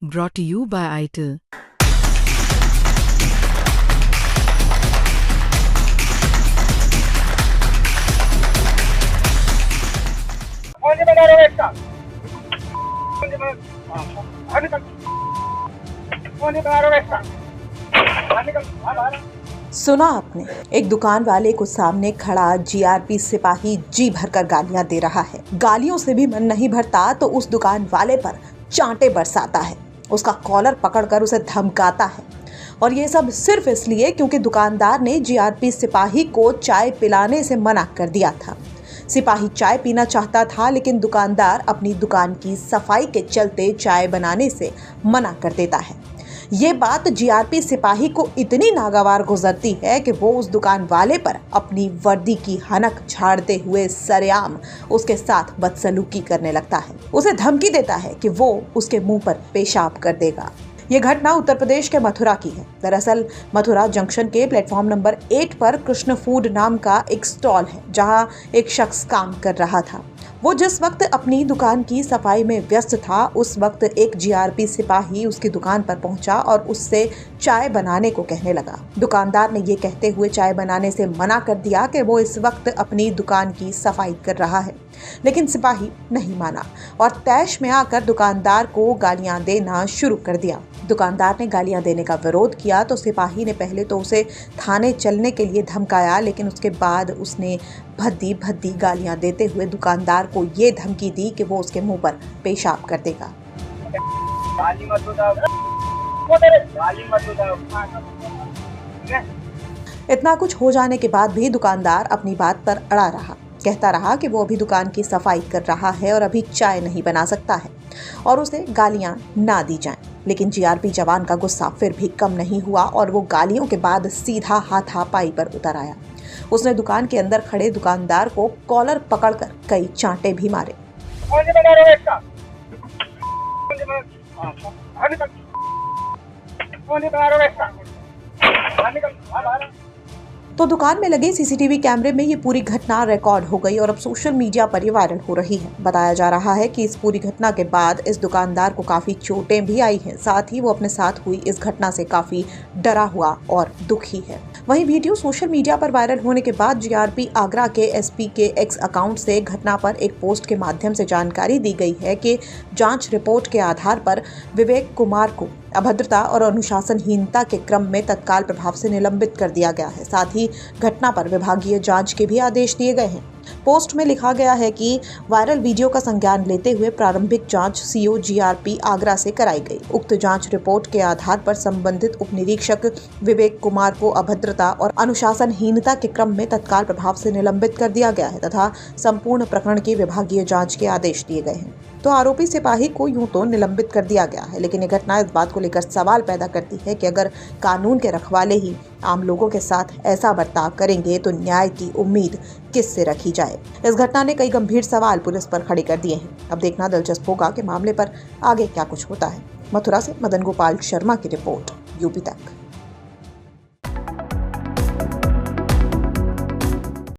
Brought to you by ITIL. सुना आपने, एक दुकान वाले को सामने खड़ा जीआरपी सिपाही जी भरकर गालियां दे रहा है। गालियों से भी मन नहीं भरता तो उस दुकान वाले पर चांटे बरसाता है, उसका कॉलर पकड़कर उसे धमकाता है। और ये सब सिर्फ इसलिए क्योंकि दुकानदार ने जीआरपी सिपाही को चाय पिलाने से मना कर दिया था। सिपाही चाय पीना चाहता था, लेकिन दुकानदार अपनी दुकान की सफाई के चलते चाय बनाने से मना कर देता है। ये बात जीआरपी सिपाही को इतनी नागवार गुजरती है कि वो उस दुकान वाले पर अपनी वर्दी की हनक झाड़ते हुए सरेआम उसके साथ बदसलूकी करने लगता है। उसे धमकी देता है कि वो उसके मुंह पर पेशाब कर देगा। ये घटना उत्तर प्रदेश के मथुरा की है। दरअसल मथुरा जंक्शन के प्लेटफॉर्म नंबर 8 पर कृष्ण फूड नाम का एक स्टॉल है, जहां एक शख्स काम कर रहा था। वो जिस वक्त अपनी दुकान की सफाई में व्यस्त था, उस वक्त एक जीआरपी सिपाही उसकी दुकान पर पहुंचा और उससे चाय बनाने को कहने लगा। दुकानदार ने ये कहते हुए चाय बनाने से मना कर दिया कि वो इस वक्त अपनी दुकान की सफाई कर रहा है, लेकिन सिपाही नहीं माना और तैश में आकर दुकानदार को गालियां देना शुरू कर दिया। दुकानदार ने गालियां देने का विरोध किया तो सिपाही ने पहले तो उसे थाने चलने के लिए धमकाया, लेकिन उसके बाद उसने भद्दी भद्दी गालियां देते हुए दुकानदार को ये धमकी दी कि वो उसके मुंह पर पेशाब कर देगा। इतना कुछ हो जाने के बाद भी दुकानदार अपनी बात पर अड़ा रहा, कहता रहा कि वो अभी दुकान की सफाई कर रहा है और अभी चाय नहीं बना सकता है और उसे गालियां ना दी जाएं। लेकिन जीआरपी जवान का गुस्सा फिर भी कम नहीं हुआ और वो गालियों के बाद सीधा हाथापाई पर उतर आया। उसने दुकान के अंदर खड़े दुकानदार को कॉलर पकड़कर कई चांटे भी मारे। तो दुकान में लगे सीसीटीवी कैमरे में ये पूरी घटना रिकॉर्ड हो गई और अब सोशल मीडिया पर ये वायरल हो रही है। बताया जा रहा है कि इस पूरी घटना के बाद इस दुकानदार को काफी चोटें भी आई हैं, साथ ही वो अपने साथ हुई इस घटना से काफी डरा हुआ और दुखी है। वहीं वीडियो सोशल मीडिया पर वायरल होने के बाद जीआरपी आगरा के एसपी के एक्स अकाउंट से घटना पर एक पोस्ट के माध्यम से जानकारी दी गई है कि जांच रिपोर्ट के आधार पर विवेक कुमार को अभद्रता और अनुशासनहीनता के क्रम में तत्काल प्रभाव से निलंबित कर दिया गया है। साथ ही घटना पर विभागीय जांच के भी आदेश दिए गए हैं। पोस्ट में लिखा गया है कि वायरल वीडियो का संज्ञान लेते हुए प्रारंभिक जांच सीओ जीआरपी आगरा से कराई गई। उक्त जांच रिपोर्ट के आधार पर संबंधित उप निरीक्षक विवेक कुमार को अभद्रता और अनुशासनहीनता के क्रम में तत्काल प्रभाव से निलंबित कर दिया गया है तथा संपूर्ण प्रकरण की विभागीय जांच के आदेश दिए गए हैं। तो आरोपी सिपाही को यूं तो निलंबित कर दिया गया है, लेकिन ये घटना इस बात को लेकर सवाल पैदा करती है कि अगर कानून के रखवाले ही आम लोगों के साथ ऐसा बर्ताव करेंगे तो न्याय की उम्मीद किससे रखी जाए। इस घटना ने कई गंभीर सवाल पुलिस पर खड़े कर दिए हैं। अब देखना दिलचस्प होगा कि मामले पर आगे क्या कुछ होता है। मथुरा से मदन गोपाल शर्मा की रिपोर्ट, यूपी तक।